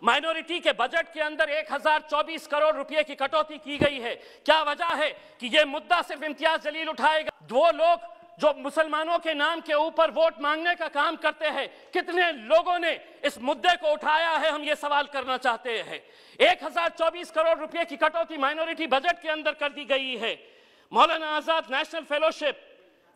Minority के budget के अंदर 1024 करोड़ रुपए की कटौती की गई है। क्या वजह है कि यह मुद्दा सिर्फ इम्तियाज जलील उठाएगा? वो लोग जो मुसलमानों के नाम के ऊपर वोट मांगने का काम करते हैं, कितने लोगों ने इस मुद्दे को उठाया है, हम ये सवाल करना चाहते हैं। 1024 करोड़ रुपए की कटौती माइनॉरिटी बजट के अंदर कर दी गई है। Maulana Azad national fellowship,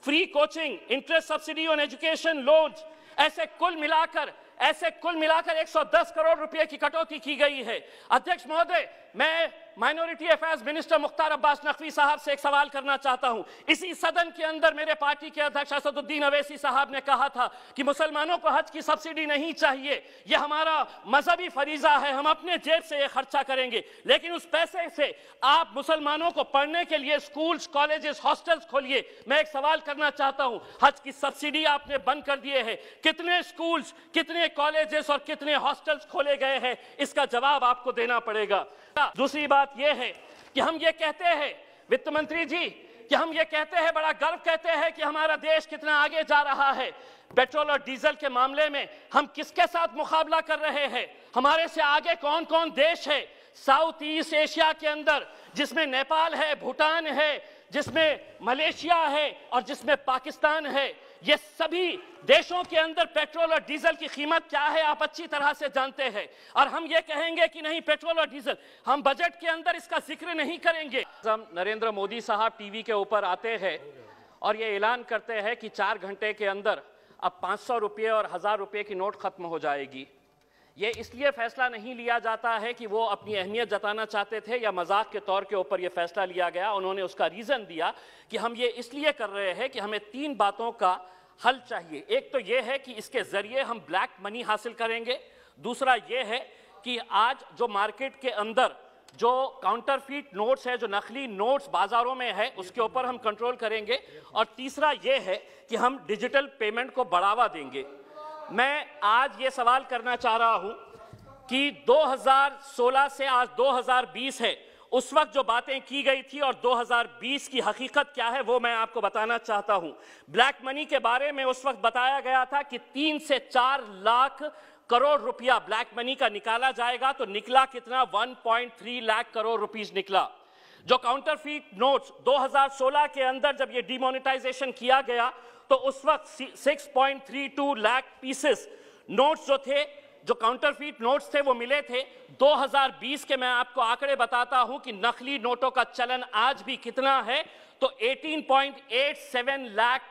free coaching, interest subsidy on education loans, ऐसे कुल मिलाकर 110 करोड़ रुपए की कटौती की गई है। अध्यक्ष महोदय, मैं minority affairs minister Mukhtar Abbas Naqvi साहब से एक सवाल करना चाहता हूं। इसी सदन के अंदर मेरे पार्टी के अध्यक्ष असदुद्दीन अवैसी साहब ने कहा था कि मुसलमानों को हज की सब्सिडी नहीं चाहिए, यह हमारा मजहबी फरीजा है, हम अपने जेब से यह खर्चा करेंगे। लेकिन उस पैसे से आप मुसलमानों को पढ़ने के लिए स्कूल्स, कॉलेजेस, हॉस्टल्स खोलिए। मैं एक सवाल करना चाहता हूं, हज की सब्सिडी आपने बंद कर दिए है, कितने स्कूल्स, कितने कॉलेजेस और कितने हॉस्टल्स खोले गए हैं? इसका जवाब आपको देना पड़ेगा। दूसरी बात यह है कि हम ये कहते हैं वित्त मंत्री जी कि हम ये कहते हैं, बड़ा गर्व कहते हैं कि हमारा देश कितना आगे जा रहा है। पेट्रोल और डीजल के मामले में हम किसके साथ मुकाबला कर रहे हैं? हमारे से आगे कौन कौन देश है साउथ ईस्ट एशिया के अंदर, जिसमें नेपाल है, भूटान है, जिसमें मलेशिया है और जिसमें पाकिस्तान है। ये सभी देशों के अंदर पेट्रोल और डीजल की कीमत क्या है आप अच्छी तरह से जानते हैं। और हम ये कहेंगे कि नहीं पेट्रोल और डीजल, हम बजट के अंदर इसका जिक्र नहीं करेंगे। नरेंद्र मोदी साहब टीवी के ऊपर आते हैं और ये ऐलान करते हैं कि 4 घंटे के अंदर अब 500 रुपये और 1000 रुपये की नोट खत्म हो जाएगी। ये इसलिए फैसला नहीं लिया जाता है कि वो अपनी अहमियत जताना चाहते थे या मजाक के तौर के ऊपर ये फैसला लिया गया। उन्होंने उसका रीज़न दिया कि हम ये इसलिए कर रहे हैं कि हमें 3 बातों का हल चाहिए। एक तो ये है कि इसके ज़रिए हम ब्लैक मनी हासिल करेंगे। दूसरा ये है कि आज जो मार्केट के अंदर जो काउंटरफीट नोट्स है, जो नकली नोट्स बाज़ारों में है, उसके ऊपर हम कंट्रोल करेंगे। और तीसरा ये है कि हम डिजिटल पेमेंट को बढ़ावा देंगे। मैं आज ये सवाल करना चाह रहा हूं कि 2016 से आज 2020 है, उस वक्त जो बातें की गई थी और 2020 की हकीकत क्या है वो मैं आपको बताना चाहता हूं। ब्लैक मनी के बारे में उस वक्त बताया गया था कि 3 से 4 लाख करोड़ रुपया ब्लैक मनी का निकाला जाएगा, तो निकला कितना? 1.3 लाख करोड़ रुपीस निकला। जो काउंटरफीट नोट्स 2016 के अंदर जब ये डिमोनेटाइजेशन किया गया तो उस वक्त 6.32 लाख पीसेस नोट्स जो थे, जो काउंटरफीट नोट्स थे, वो मिले थे। 2020 के मैं आपको आंकड़े बताता हूं कि नकली नोटों का चलन आज भी कितना है, तो 18.87 लाख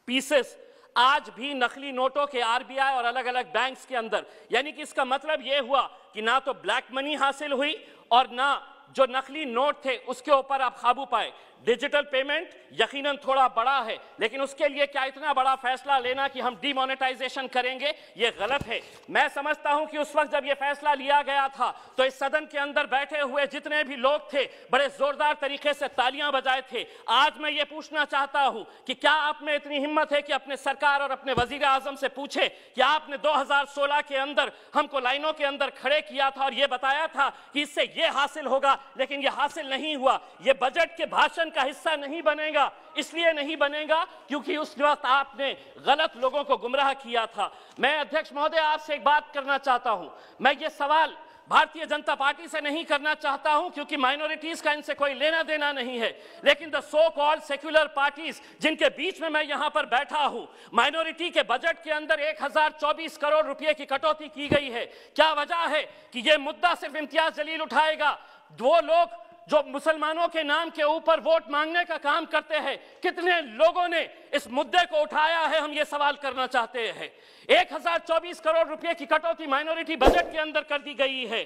पीसेस आज भी नकली नोटों के आरबीआई और अलग अलग बैंक्स के अंदर। यानी कि इसका मतलब यह हुआ कि ना तो ब्लैक मनी हासिल हुई और ना जो नकली नोट थे उसके ऊपर आप काबू पाए। डिजिटल पेमेंट यकीनन थोड़ा बड़ा है, लेकिन उसके लिए क्या इतना बड़ा फैसला लेना कि हम डिमोनेटाइजेशन करेंगे, ये गलत है। मैं समझता हूं कि उस वक्त जब ये फैसला लिया गया था तो इस सदन के अंदर बैठे हुए जितने भी लोग थे बड़े जोरदार तरीके से तालियां बजाए थे। आज मैं ये पूछना चाहता हूं कि क्या आप में इतनी हिम्मत है कि अपने सरकार और अपने वजीर आजम से पूछे कि आपने 2016 के अंदर हमको लाइनों के अंदर खड़े किया था और ये बताया था कि इससे ये हासिल होगा, लेकिन ये हासिल नहीं हुआ। ये बजट के भाषण का हिस्सा नहीं बनेगा। इसलिए नहीं बनेगा क्योंकि उस वक्त आपने गलत लोगों को गुमराह किया था। मैं अध्यक्ष महोदय आपसे एक बात करना चाहता हूं। मैं ये सवाल भारतीय जनता पार्टी से नहीं करना चाहता हूं क्योंकि माइनॉरिटीज का इनसे कोई लेना देना नहीं है, लेकिन the so called secular parties जिनके बीच में मैं यहां पर बैठा हूं, माइनॉरिटी के बजट के अंदर 1024 करोड़ रुपए की कटौती की गई है। क्या वजह है कि यह मुद्दा सिर्फ इम्तियाज जलील उठाएगा? वो लोग जो मुसलमानों के नाम के ऊपर वोट मांगने का काम करते हैं, कितने लोगों ने इस मुद्दे को उठाया है, हम ये सवाल करना चाहते हैं। 1024 करोड़ रुपए की कटौती माइनॉरिटी बजट के अंदर कर दी गई है।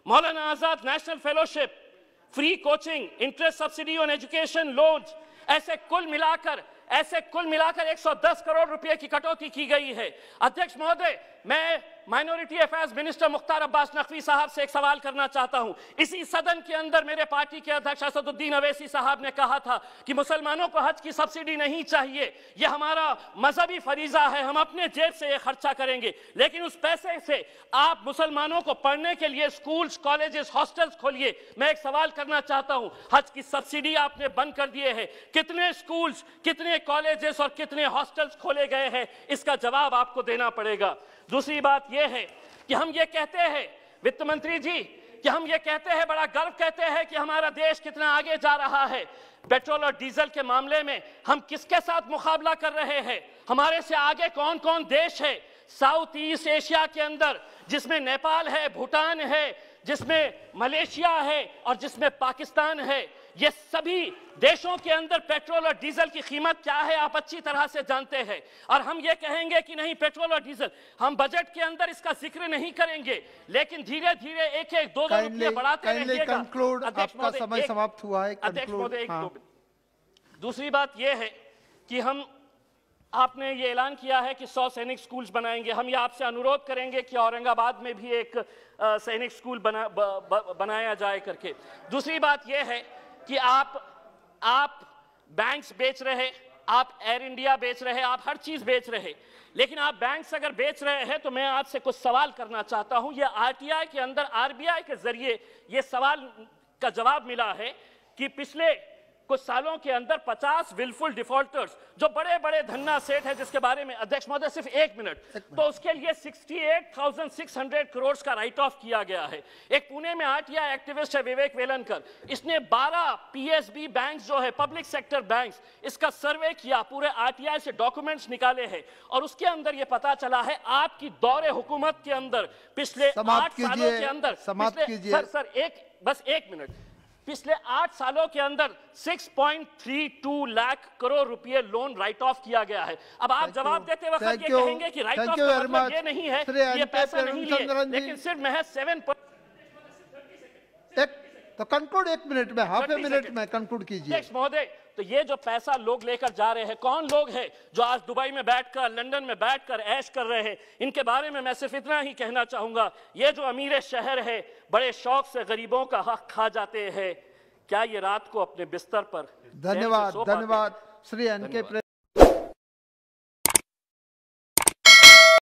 Maulana Azad national fellowship, free coaching, interest subsidy on education loans, ऐसे कुल मिलाकर 110 करोड़ रुपए की कटौती की गई है। अध्यक्ष महोदय, मैं minority affairs minister Mukhtar Abbas Naqvi साहब से एक सवाल करना चाहता हूं। इसी सदन के अंदर मेरे पार्टी के अध्यक्ष असदुद्दीन अवैसी साहब ने कहा था कि मुसलमानों को हज की सब्सिडी नहीं चाहिए, यह हमारा मजहबी फरीजा है, हम अपने जेब से यह खर्चा करेंगे। लेकिन उस पैसे से आप मुसलमानों को पढ़ने के लिए स्कूल्स, कॉलेजेस, हॉस्टल्स खोलिए। मैं एक सवाल करना चाहता हूं, हज की सब्सिडी आपने बंद कर दिए है, कितने स्कूल्स, कितने कॉलेजेस और कितने हॉस्टल्स खोले गए हैं? इसका जवाब आपको देना पड़ेगा। दूसरी बात यह है कि हम ये कहते हैं वित्त मंत्री जी कि हम ये कहते हैं, बड़ा गर्व कहते हैं कि हमारा देश कितना आगे जा रहा है। पेट्रोल और डीजल के मामले में हम किसके साथ मुकाबला कर रहे हैं? हमारे से आगे कौन कौन देश है साउथ ईस्ट एशिया के अंदर, जिसमें नेपाल है, भूटान है, जिसमें मलेशिया है और जिसमें पाकिस्तान है। ये सभी देशों के अंदर पेट्रोल और डीजल की कीमत क्या है आप अच्छी तरह से जानते हैं। और हम ये कहेंगे कि नहीं पेट्रोल और डीजल, हम बजट के अंदर इसका जिक्र नहीं करेंगे, लेकिन धीरे धीरे एक एक दो रुपये बढ़ाते रहिएगा। आपका समय समाप्त हुआ है। अध्यक्ष महोदय, दूसरी बात यह है कि आपने ये ऐलान किया है कि 100 सैनिक स्कूल्स बनाएंगे। हम ये आपसे अनुरोध करेंगे कि औरंगाबाद में भी एक सैनिक स्कूल बनाया जाए करके। दूसरी बात यह है कि आप बैंक्स बेच रहे, आप एयर इंडिया बेच रहे, आप हर चीज बेच रहे, लेकिन आप बैंक्स अगर बेच रहे हैं तो मैं आपसे कुछ सवाल करना चाहता हूं। ये आरटीआई के अंदर आरबीआई के जरिए ये सवाल का जवाब मिला है कि पिछले कुछ सालों के अंदर 50 विलफुल डिफॉल्टर्स जो बड़े बड़े धन्ना सेठ है, जिसके बारे में अध्यक्ष महोदय सिर्फ एक मिनट, तो उसके लिए 68,600 करोड़ का राइट ऑफ किया गया है। एक पुणे में आरटीआई एक्टिविस्ट है विवेक वेलनकर, इसने 12 पीएसबी बैंक्स जो है पब्लिक सेक्टर बैंक्स, इसका सर्वे किया, पूरे आरटीआई से डॉक्यूमेंट्स निकाले हैं और उसके अंदर यह पता चला है आपकी दौरे हुकूमत के अंदर पिछले 8 सालों के अंदर, बस एक मिनट, पिछले 8 सालों के अंदर 6.32 लाख करोड़ रुपए लोन राइट ऑफ किया गया है। अब आप जवाब देते वक्त ये कहेंगे कि राइट ऑफ का मतलब ये नहीं है ये पैसा नहीं लिए, लेकिन सिर्फ महज 7 तो कंक्लूड 1 मिनट में, हाफ ए मिनट में कंक्लूड कीजिए। महोदय, तो ये जो पैसा लोग लेकर जा रहे हैं, कौन लोग हैं जो आज दुबई में बैठकर, लंदन में बैठकर ऐश कर रहे हैं, इनके बारे में मैं सिर्फ इतना ही कहना चाहूंगा, ये जो अमीर शहर है बड़े शौक से गरीबों का हक खा जाते हैं, क्या ये रात को अपने बिस्तर पर? धन्यवाद, धन्यवाद श्री एन के।